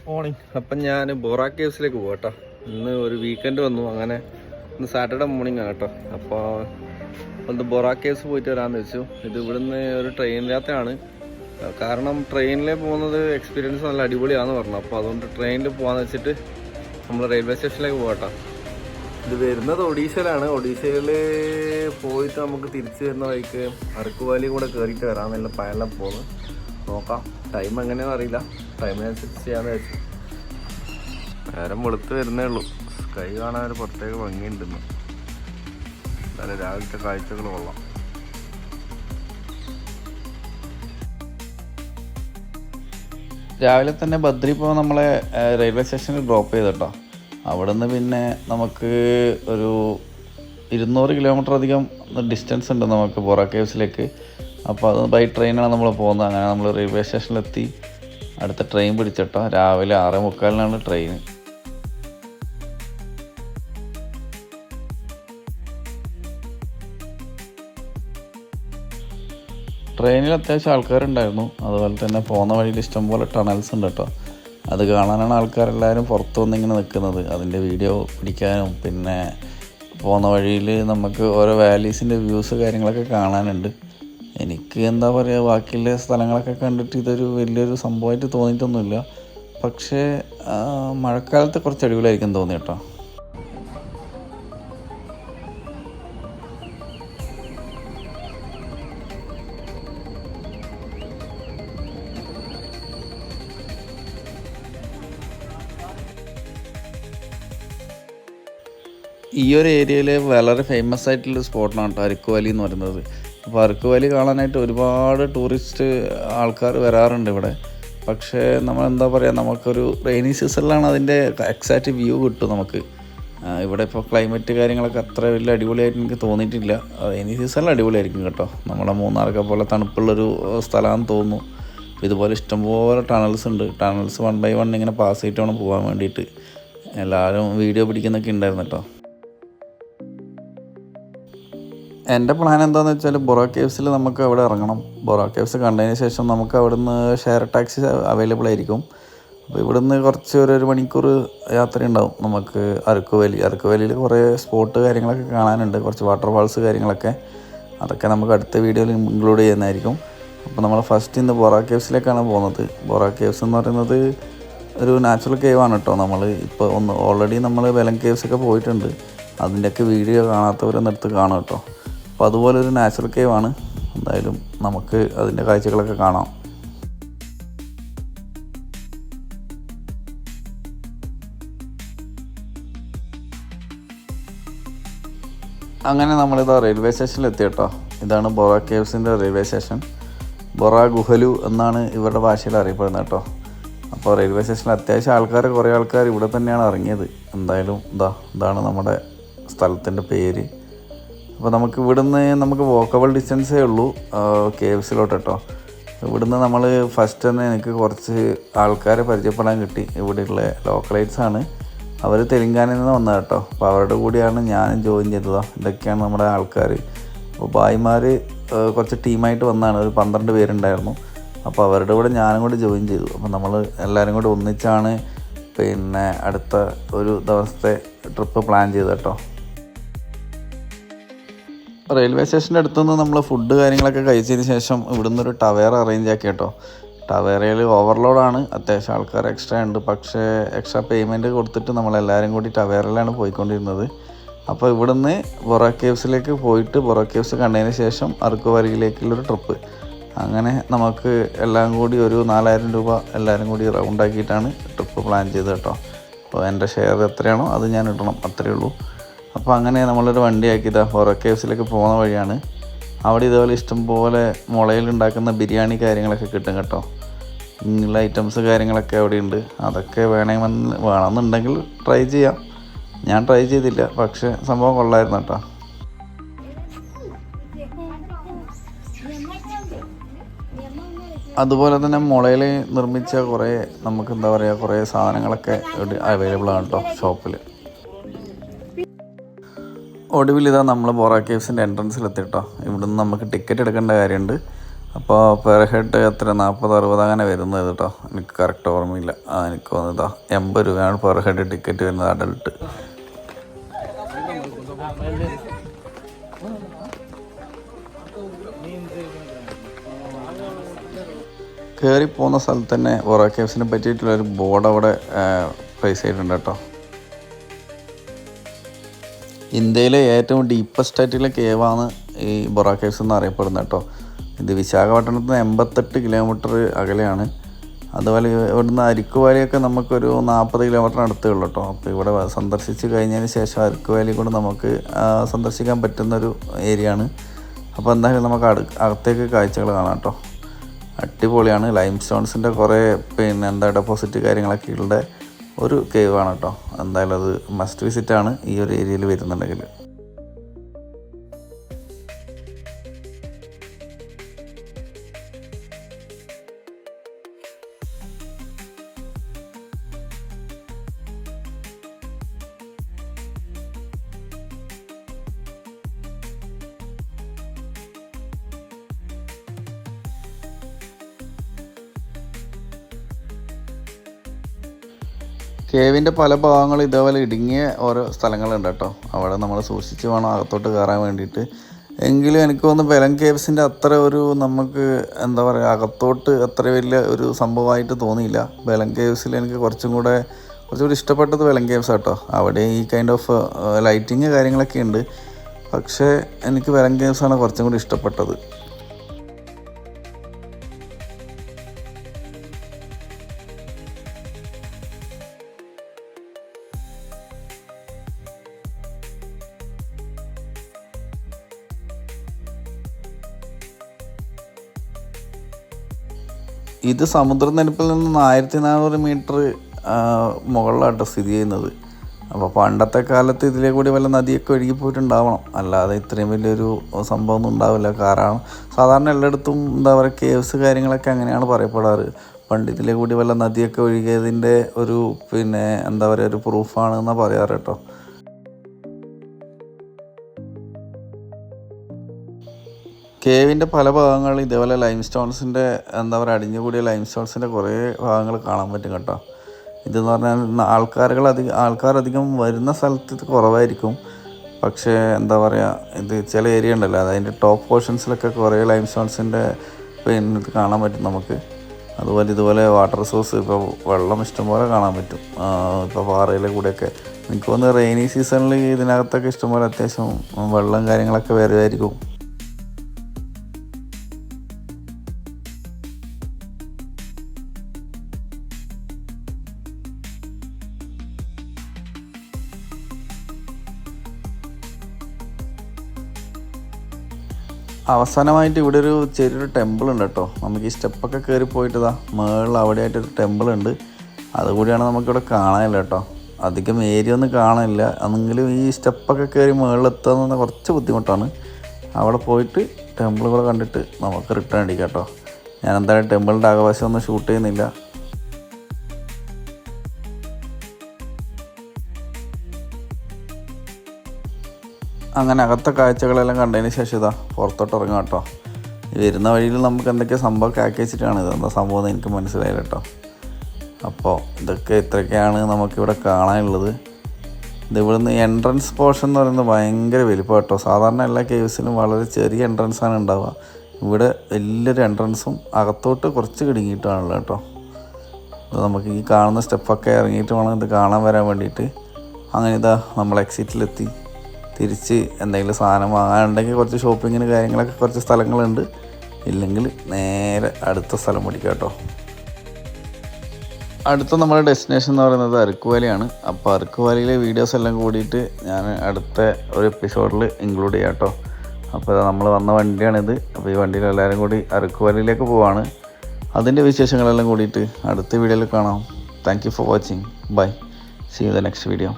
Morning. അപ്പം ഞാൻ ബൊറ കേവ്സിലേക്ക് പോകാം കേട്ടോ. ഇന്ന് ഒരു വീക്കെൻഡ് വന്നു, അങ്ങനെ ഇന്ന് സാറ്റർഡേ മോർണിംഗ് ആണ് കേട്ടോ. അപ്പോൾ ഒന്ന് ബൊറ കേവ്സ് പോയിട്ട് വരാമെന്ന് വെച്ചു. ഇത് ഇവിടുന്ന് ഒരു ട്രെയിൻ യാത്രയാണ്. കാരണം ട്രെയിനിൽ പോകുന്നത് എക്സ്പീരിയൻസ് നല്ല അടിപൊളിയാണെന്ന് പറഞ്ഞു. അപ്പോൾ അതുകൊണ്ട് ട്രെയിനിൽ പോകാമെന്ന് വെച്ചിട്ട് നമ്മൾ റെയിൽവേ സ്റ്റേഷനിലേക്ക് പോകാം കേട്ടോ. ഇത് വരുന്നത് ഒഡീഷയിലാണ്. ഒഡീഷയിൽ പോയിട്ട് നമുക്ക് തിരിച്ചു വരുന്ന വഴിക്ക് അరకు വാലി കൂടെ കയറിയിട്ട് വരാമെന്നുള്ള പ്ലാനിലാണ് പോകുന്നത്. നോക്കാം, ടൈം എങ്ങനെയാണെന്ന് അറിയില്ല. ടൈമിനനുസരിച്ച് ചെയ്യാമെന്ന് വെച്ചു. നേരം വെളുത്ത് വരുന്നേ ഉള്ളൂ. സ്കൈ കാണാൻ ഒരു പ്രത്യേക ഭംഗിയുണ്ടെന്ന്. എന്തായാലും രാവിലത്തെ കാഴ്ചകൾ കൊള്ളാം. രാവിലെ തന്നെ ബദ്രി ഇപ്പോൾ നമ്മളെ റെയിൽവേ സ്റ്റേഷനിൽ ഡ്രോപ്പ് ചെയ്തിട്ടോ. അവിടെ നിന്ന് പിന്നെ നമുക്ക് ഒരു 200 കിലോമീറ്റർ അധികം ഡിസ്റ്റൻസ് ഉണ്ട് നമുക്ക് ബൊറ കേവ്സിലേക്ക്. അപ്പോൾ അത് ബൈ ട്രെയിനാണ് നമ്മൾ പോകുന്നത്. അങ്ങനെ നമ്മൾ റെയിൽവേ സ്റ്റേഷനിലെത്തി അടുത്ത ട്രെയിൻ പിടിച്ചിട്ടോ. രാവിലെ 6:45 ട്രെയിൻ. ട്രെയിനിൽ അത്യാവശ്യം ആൾക്കാരുണ്ടായിരുന്നു. അതുപോലെ തന്നെ പോകുന്ന വഴിയിൽ ഇഷ്ടംപോലെ ടണൽസ് ഉണ്ട് കേട്ടോ. അത് കാണാനാണ് ആൾക്കാരെല്ലാവരും പുറത്തു വന്നിങ്ങനെ നിൽക്കുന്നത്. അതിൻ്റെ വീഡിയോ പിടിക്കാനും പിന്നെ പോകുന്ന വഴിയിൽ നമുക്ക് ഓരോ വാലീസിൻ്റെ വ്യൂസ് കാര്യങ്ങളൊക്കെ കാണാനുണ്ട്. എനിക്ക് എന്താ പറയുക, ബാക്കിയുള്ള സ്ഥലങ്ങളൊക്കെ കണ്ടിട്ട് ഇതൊരു വലിയൊരു സംഭവമായിട്ട് തോന്നിയിട്ടൊന്നുമില്ല. പക്ഷേ മഴക്കാലത്ത് കുറച്ച് അടിപൊളിയായിരിക്കും തോന്നി കേട്ടോ. ഈ ഒരു ഏരിയയിൽ വളരെ ഫേമസ് ആയിട്ടുള്ള സ്പോട്ടാണ് കേട്ടോ അరకు വാലി എന്ന് പറയുന്നത്. അപ്പോൾ അరకు വാലി കാണാനായിട്ട് ഒരുപാട് ടൂറിസ്റ്റ് ആൾക്കാർ വരാറുണ്ട് ഇവിടെ. പക്ഷേ നമ്മളെന്താ പറയുക, നമുക്കൊരു റെയിനി സീസണിലാണ് അതിൻ്റെ എക്സാക്റ്റ് വ്യൂ കിട്ടും നമുക്ക്. ഇവിടെ ഇപ്പോൾ ക്ലൈമറ്റ് കാര്യങ്ങളൊക്കെ അത്ര വലിയ അടിപൊളിയായിട്ട് എനിക്ക് തോന്നിയിട്ടില്ല. റെയിനി സീസണിൽ അടിപൊളിയായിരിക്കും കേട്ടോ. നമ്മുടെ മൂന്നാറൊക്കെ പോലെ തണുപ്പുള്ളൊരു സ്ഥലമാണെന്ന് തോന്നുന്നു. ഇതുപോലെ ഇഷ്ടംപോലെ ടണൽസ് ഉണ്ട്. ടണൽസ് 1 by 1 ഇങ്ങനെ പാസ് ചെയ്തിട്ട് വേണം പോകാൻ വേണ്ടിയിട്ട്. എല്ലാവരും വീഡിയോ പിടിക്കുന്നൊക്കെ ഉണ്ടായിരുന്നു കേട്ടോ. എൻ്റെ പ്ലാൻ എന്താണെന്ന് വെച്ചാൽ ബൊറ കേവ്സിൽ നമുക്ക് അവിടെ ഇറങ്ങണം. ബൊറ കേവ്സ് കണ്ടതിന് ശേഷം നമുക്ക് അവിടുന്ന് ഷെയർ ടാക്സി അവൈലബിൾ ആയിരിക്കും. അപ്പോൾ ഇവിടുന്ന് കുറച്ച് ഒരു മണിക്കൂർ യാത്ര ഉണ്ടാവും നമുക്ക് അరకు വാലി. അరకు വാലിയിൽ കുറേ സ്പോട്ട് കാര്യങ്ങളൊക്കെ കാണാനുണ്ട്, കുറച്ച് വാട്ടർഫാൾസ് കാര്യങ്ങളൊക്കെ. അതൊക്കെ നമുക്ക് അടുത്ത വീഡിയോയിൽ ഇൻക്ലൂഡ് ചെയ്യുന്നതായിരിക്കും. അപ്പോൾ നമ്മൾ ഫസ്റ്റ് ഇന്ന് ബൊറ കേവ്സിലേക്കാണ് പോകുന്നത്. ബൊറ കേവ്സ് എന്ന് പറയുന്നത് ഒരു നാച്ചുറൽ കേവാണ് കേട്ടോ. നമ്മൾ ഇപ്പോൾ ഓൾറെഡി നമ്മൾ വെലം കേവ്സൊക്കെ പോയിട്ടുണ്ട്. അതിൻ്റെയൊക്കെ വീഡിയോ കാണാത്തവരൊന്നും എടുത്ത് കാണും കേട്ടോ. അപ്പോൾ അതുപോലെ ഒരു നാച്ചുറൽ കേവാണ്. എന്തായാലും നമുക്ക് അതിൻ്റെ കാഴ്ചകളൊക്കെ കാണാം. അങ്ങനെ നമ്മളിതാ റെയിൽവേ സ്റ്റേഷനിൽ എത്തി കേട്ടോ. ഇതാണ് ബൊറ കേവ്സിൻ്റെ റെയിൽവേ സ്റ്റേഷൻ. ബൊറ ഗുഹലു എന്നാണ് ഇവരുടെ ഭാഷയിൽ അറിയപ്പെടുന്നത് കേട്ടോ. അപ്പോൾ റെയിൽവേ സ്റ്റേഷനിൽ അത്യാവശ്യം കുറേ ആൾക്കാർ ഇവിടെ തന്നെയാണ് ഇറങ്ങിയത്. എന്തായാലും ഇതാണ് നമ്മുടെ സ്ഥലത്തിൻ്റെ പേര്. അപ്പോൾ നമുക്ക് ഇവിടുന്ന് വോക്കബിൾ ഡിസ്റ്റൻസേ ഉള്ളൂ കേവ്സിലോട്ട് കേട്ടോ. ഇവിടുന്ന് നമ്മൾ ഫസ്റ്റ് തന്നെ എനിക്ക് കുറച്ച് ആൾക്കാരെ പരിചയപ്പെടാൻ കിട്ടി. ഇവിടെയുള്ള ലോക്കലൈറ്റ്സാണ്. അവർ തെലുങ്കാനയിൽ നിന്ന് വന്നത് കേട്ടോ. അപ്പോൾ അവരുടെ കൂടിയാണ് ഞാൻ ജോയിൻ ചെയ്തത്. ഇതൊക്കെയാണ് നമ്മുടെ ആൾക്കാർ. അപ്പോൾ ഭായിമാർ കുറച്ച് ടീമായിട്ട് വന്നതാണ്. ഒരു 12 പേരുണ്ടായിരുന്നു. അപ്പോൾ അവരുടെ കൂടെ ഞാനും കൂടി ജോയിൻ ചെയ്തു. അപ്പോൾ നമ്മൾ എല്ലാവരും കൂടി ഒന്നിച്ചാണ് പിന്നെ അടുത്ത ഒരു ദിവസത്തെ ട്രിപ്പ് പ്ലാൻ ചെയ്തത് കേട്ടോ. റെയിൽവേ സ്റ്റേഷൻ്റെ അടുത്തുനിന്ന് നമ്മൾ ഫുഡ് കാര്യങ്ങളൊക്കെ കഴിച്ചതിന് ശേഷം ഇവിടുന്ന് ഒരു ടവേറ അറേഞ്ച് ആക്കി കേട്ടോ. ടവേറയിൽ ഓവർലോഡാണ്, അത്യാവശ്യം ആൾക്കാർ എക്സ്ട്രാ ഉണ്ട്. പക്ഷേ എക്സ്ട്രാ പേയ്മെൻറ്റ് കൊടുത്തിട്ട് നമ്മളെല്ലാവരും കൂടി ടവേറയിലാണ് പോയിക്കൊണ്ടിരുന്നത്. അപ്പോൾ ഇവിടുന്ന് ബൊറ കേവ്സിലേക്ക് പോയിട്ട് ബൊറ കേവ്സ് കണ്ടതിന് ശേഷം അరకు വാലിയിലേക്കുള്ളൊരു ട്രിപ്പ്. അങ്ങനെ നമുക്ക് എല്ലാം കൂടി ഒരു 4000 രൂപ എല്ലാവരും കൂടി റൗണ്ടാക്കിയിട്ടാണ് ട്രിപ്പ് പ്ലാൻ ചെയ്തത് കേട്ടോ. അപ്പോൾ എൻ്റെ ഷെയർ എത്രയാണോ അത് ഞാൻ ഇടണം, അത്രയേ ഉള്ളൂ. അപ്പോൾ അങ്ങനെ നമ്മളൊരു വണ്ടിയാക്കിയതാണ്. ബൊറ കേവ്സിലേക്ക് പോകുന്ന വഴിയാണ്. അവിടെ ഇതുപോലെ ഇഷ്ടംപോലെ മുളയിലുണ്ടാക്കുന്ന ബിരിയാണി കാര്യങ്ങളൊക്കെ കിട്ടും കേട്ടോ. ഇങ്ങനെയുള്ള ഐറ്റംസ് കാര്യങ്ങളൊക്കെ അവിടെ ഉണ്ട്. അതൊക്കെ വേണമെന്നുണ്ടെങ്കിൽ ട്രൈ ചെയ്യാം. ഞാൻ ട്രൈ ചെയ്തില്ല, പക്ഷേ സംഭവം കൊള്ളായിരുന്നു കേട്ടോ. അതുപോലെ തന്നെ മുളയിൽ നിർമ്മിച്ച കുറേ കുറേ സാധനങ്ങളൊക്കെ അവൈലബിൾ ആണ് കേട്ടോ ഷോപ്പിൽ. ഒടുവിൽ നമ്മൾ ബൊറ കേവ്സിൻ്റെ എൻട്രൻസിലെത്തി കേട്ടോ. ഇവിടുന്ന് നമുക്ക് ടിക്കറ്റ് എടുക്കേണ്ട കാര്യമുണ്ട്. അപ്പോൾ പെർ ഹെഡ് എത്ര 40-60 അങ്ങനെ വരുന്നത് കേട്ടോ, എനിക്ക് കറക്റ്റ് ഓർമ്മയില്ല. എനിക്ക് തോന്നുന്നതാ 80 രൂപയാണ് പെർ ഹെഡ് ടിക്കറ്റ് വരുന്നത് അഡൽട്ട്. കയറി പോകുന്ന സ്ഥലത്ത് തന്നെ ബൊറ കേവ്സിനെ പറ്റിയിട്ടുള്ളൊരു ബോർഡ് അവിടെ പ്ലേസ് ചെയ്തിട്ടുണ്ട് കേട്ടോ. ഇന്ത്യയിലെ ഏറ്റവും ഡീപ്പസ്റ്റ് ആയിട്ടുള്ള കേവാണ് ഈ ബൊറ കേവ്സ് എന്ന് അറിയപ്പെടുന്നത് കേട്ടോ. ഇത് വിശാഖപട്ടണത്തിൽ നിന്ന് 88 കിലോമീറ്റർ അകലെയാണ്. അതുപോലെ ഇവിടുന്ന് അരിക്കു വാലിയൊക്കെ നമുക്കൊരു 40 കിലോമീറ്റർ അടുത്തേ ഉള്ളൂ കേട്ടോ. അപ്പോൾ ഇവിടെ സന്ദർശിച്ച് കഴിഞ്ഞതിന് ശേഷം അരിക്കു വാലി കൂടെ നമുക്ക് സന്ദർശിക്കാൻ പറ്റുന്നൊരു ഏരിയ ആണ്. അപ്പോൾ എന്തായാലും നമുക്ക് അകത്തേക്ക് കാഴ്ചകൾ കാണാം കേട്ടോ. അടിപൊളിയാണ്. ലൈം സ്റ്റോൺസിൻ്റെ കുറേ ഡെപ്പോസിറ്റ് കാര്യങ്ങളൊക്കെ ഉള്ള ഒരു കേവാണ് കേട്ടോ. എന്തായാലും അത് മസ്റ്റ് വിസിറ്റാണ് ഈ ഒരു ഏരിയയിൽ വരുന്നുണ്ടെങ്കിൽ. കേവിൻ്റെ പല ഭാഗങ്ങളും ഇതേപോലെ ഇടുങ്ങിയ ഓരോ സ്ഥലങ്ങളുണ്ട് കേട്ടോ. അവിടെ നമ്മൾ സൂക്ഷിച്ച് വേണം അകത്തോട്ട് കയറാൻ വേണ്ടിയിട്ട്. എങ്കിലും എനിക്ക് തോന്നുന്നു ബെലം കേവ്സിൻ്റെ അത്ര ഒരു നമുക്ക് അകത്തോട്ട് അത്ര വലിയ ഒരു സംഭവമായിട്ട് തോന്നിയില്ല. ബെലം കേവ്സിൽ എനിക്ക് കുറച്ചുകൂടി ഇഷ്ടപ്പെട്ടത് ബെലം കേവ്സ് കേട്ടോ. അവിടെ ഈ കൈൻഡ് ഓഫ് ലൈറ്റിങ് കാര്യങ്ങളൊക്കെ ഉണ്ട്. പക്ഷേ എനിക്ക് ബെലം കേവ്സാണ് കുറച്ചും കൂടി ഇഷ്ടപ്പെട്ടത്. ഇത് സമുദ്രനിരപ്പിൽ നിന്ന് 1400 മീറ്റർ മുകളിലാട്ടോ സ്ഥിതി ചെയ്യുന്നത്. അപ്പോൾ പണ്ടത്തെ കാലത്ത് ഇതിലേ കൂടി വല്ല നദിയൊക്കെ ഒഴുകിപ്പോയിട്ടുണ്ടാവണം, അല്ലാതെ ഇത്രയും വലിയൊരു സംഭവമൊന്നും ഉണ്ടാവില്ല. കാരണം സാധാരണ എല്ലായിടത്തും കേവ്സ് കാര്യങ്ങളൊക്കെ അങ്ങനെയാണ് പറയപ്പെടാറ്. പണ്ട് ഇതിലേ കൂടി വല്ല നദിയൊക്കെ ഒഴുകിയതിൻ്റെ ഒരു ഒരു പ്രൂഫാണെന്നാണ് പറയാറ് കേട്ടോ. കേവിൻ്റെ പല ഭാഗങ്ങളിൽ ഇതേപോലെ ലൈം സ്റ്റോൺസിൻ്റെ അടിഞ്ഞുകൂടിയ ലൈം സ്റ്റോൺസിൻ്റെ കുറേ ഭാഗങ്ങൾ കാണാൻ പറ്റും കേട്ടോ. ഇതെന്ന് പറഞ്ഞാൽ ആൾക്കാരധികം വരുന്ന സ്ഥലത്ത് ഇത് കുറവായിരിക്കും. പക്ഷേ ഇത് ചില ഏരിയ ഉണ്ടല്ലോ, അതിൻ്റെ ടോപ്പ് പോർഷൻസിലൊക്കെ കുറേ ലൈം സ്റ്റോൺസിൻ്റെ ഇത് കാണാൻ പറ്റും നമുക്ക്. അതുപോലെ ഇതുപോലെ വാട്ടർ സോഴ്സ്, ഇപ്പോൾ വെള്ളം ഇഷ്ടംപോലെ കാണാൻ പറ്റും. ഇപ്പോൾ പാറയിലെ കൂടെയൊക്കെ എനിക്ക് തോന്നുന്നു റെയിനി സീസണിൽ ഇതിനകത്തൊക്കെ ഇഷ്ടംപോലെ അത്യാവശ്യം വെള്ളം കാര്യങ്ങളൊക്കെ വരുമായിരിക്കും. അവസാനമായിട്ട് ഇവിടെ ഒരു ചെറിയൊരു ടെമ്പിൾ ഉണ്ട് കേട്ടോ. നമുക്ക് ഈ സ്റ്റെപ്പൊക്കെ കയറി പോയിട്ട് മുകളിൽ അവിടെയായിട്ടൊരു ടെമ്പിൾ ഉണ്ട്. അതുകൂടിയാണ് നമുക്കിവിടെ കാണാനില്ല കേട്ടോ. അധികം ഏരിയ ഒന്നും കാണാനില്ല. എന്നെങ്കിലും ഈ സ്റ്റെപ്പൊക്കെ കയറി മുകളിലെത്തുക എന്ന് പറഞ്ഞാൽ കുറച്ച് ബുദ്ധിമുട്ടാണ്. അവിടെ പോയിട്ട് ടെമ്പിൾ കൂടെ കണ്ടിട്ട് നമുക്ക് റിട്ടേൺ അടിക്കാം കേട്ടോ. ഞാൻ എന്തായാലും ടെമ്പിളിൻ്റെ ആകാശം ഒന്നും ഷൂട്ട് ചെയ്യുന്നില്ല. അങ്ങനെ അകത്തെ കാഴ്ചകളെല്ലാം കണ്ടതിന് ശേഷം പുറത്തോട്ട് ഇറങ്ങാം കേട്ടോ. വരുന്ന വഴിയിൽ നമുക്ക് എന്തൊക്കെ സംഭവമൊക്കെ ആക്കി വെച്ചിട്ടാണ് ഇതെന്താ സംഭവം എന്ന് എനിക്ക് മനസ്സിലായില്ല കേട്ടോ. അപ്പോൾ ഇത്രയൊക്കെയാണ് നമുക്കിവിടെ കാണാനുള്ളത്. ഇവിടുന്ന് എൻട്രൻസ് പോർഷൻ എന്ന് പറയുന്നത് ഭയങ്കര വലിപ്പം കേട്ടോ. സാധാരണ എല്ലാ കേവ്സിലും വളരെ ചെറിയ എൻട്രൻസാണ് ഉണ്ടാവുക. ഇവിടെ വലിയൊരു എൻട്രൻസും അകത്തോട്ട് കുറച്ച് കിടുങ്ങിയിട്ടാണുള്ളത് കേട്ടോ. നമുക്ക് ഈ കാണുന്ന സ്റ്റെപ്പൊക്കെ ഇറങ്ങിയിട്ട് വേണം ഇത് കാണാൻ വരാൻ വേണ്ടിയിട്ട്. അങ്ങനെ നമ്മൾ എക്സിറ്റിലെത്തി. തിരിച്ച് എന്തെങ്കിലും സാധനം വാങ്ങാനുണ്ടെങ്കിൽ കുറച്ച് ഷോപ്പിങ്ങിന് കാര്യങ്ങളൊക്കെ കുറച്ച് സ്ഥലങ്ങളുണ്ട്. ഇല്ലെങ്കിൽ നേരെ അടുത്ത സ്ഥലം പിടിക്കാം കേട്ടോ. അടുത്ത നമ്മുടെ ഡെസ്റ്റിനേഷൻ എന്ന് പറയുന്നത് അരക്കു വാലിയാണ്. അപ്പോൾ അരക്കു വാലിയിലെ വീഡിയോസ് എല്ലാം കൂടിയിട്ട് ഞാൻ അടുത്ത ഒരു എപ്പിസോഡിൽ ഇൻക്ലൂഡ് ചെയ്യാം കേട്ടോ. അപ്പോൾ നമ്മൾ വന്ന വണ്ടിയാണിത്. അപ്പോൾ ഈ വണ്ടിയിൽ എല്ലാവരും കൂടി അരക്കു വാലിയിലേക്ക് പോവാണ്. അതിൻ്റെ വിശേഷങ്ങളെല്ലാം കൂടിയിട്ട് അടുത്ത വീഡിയോയിൽ കാണാം. Thank you for watching. Bye. See you the next video.